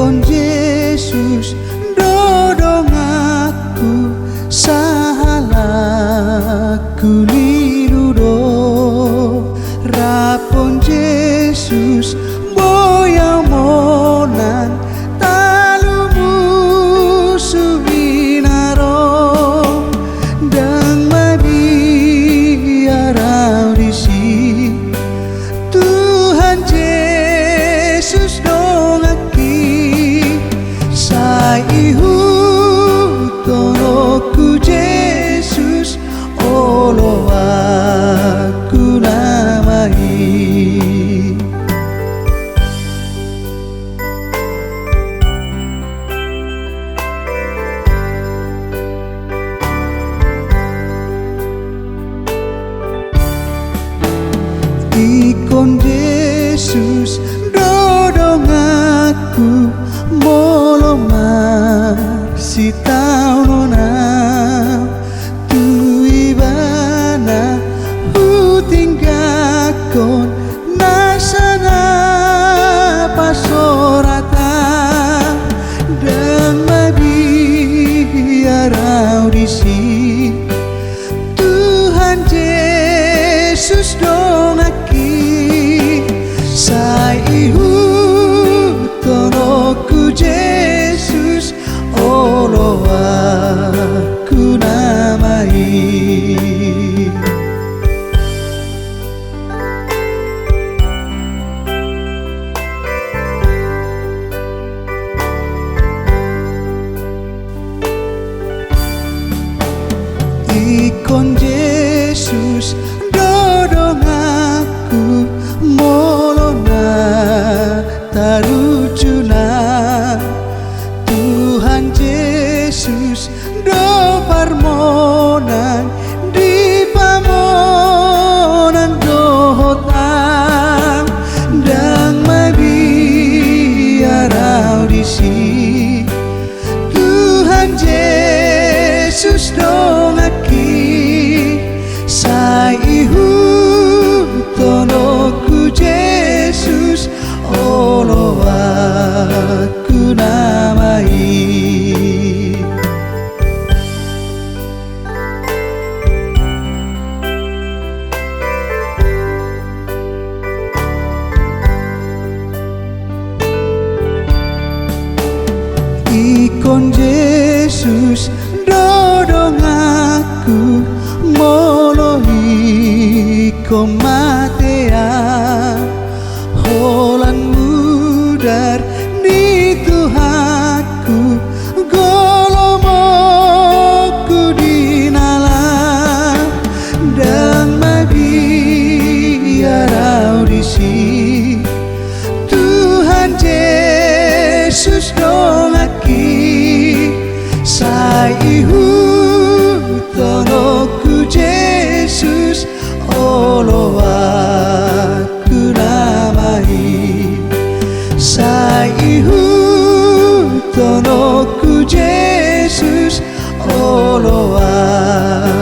Ikon Yesus dodong aku sahalaku lirudo rapon Yesus boya monan talumu subinaro dan mabiarau disi Tuhan Yesus dongaki saihu toroku Yesus olo aku namai Ikon Yesus dodong aku molomar si taunona tu ibana hutinggakon nasana pasorata dan mabiarau disi Tuhan Yesus dongaki saihu tonoku Yesus olo aku namai Ikon Yesus dodong aku molona tarucuna Tuhan Yesus do parmonan di pamonan dohotang dan mabiarau disi Tuhan Yesus dongaki saihu tonoku Yesus olo aku namai Ikon Yesus dodong aku molohi komatea holan mudar ni Tuhanku golomoku dinala dan mabiarau disi Tuhan Yesus dongaki saihu tonoku Yesus olo aku namai saihu tonoku Yesus olo aku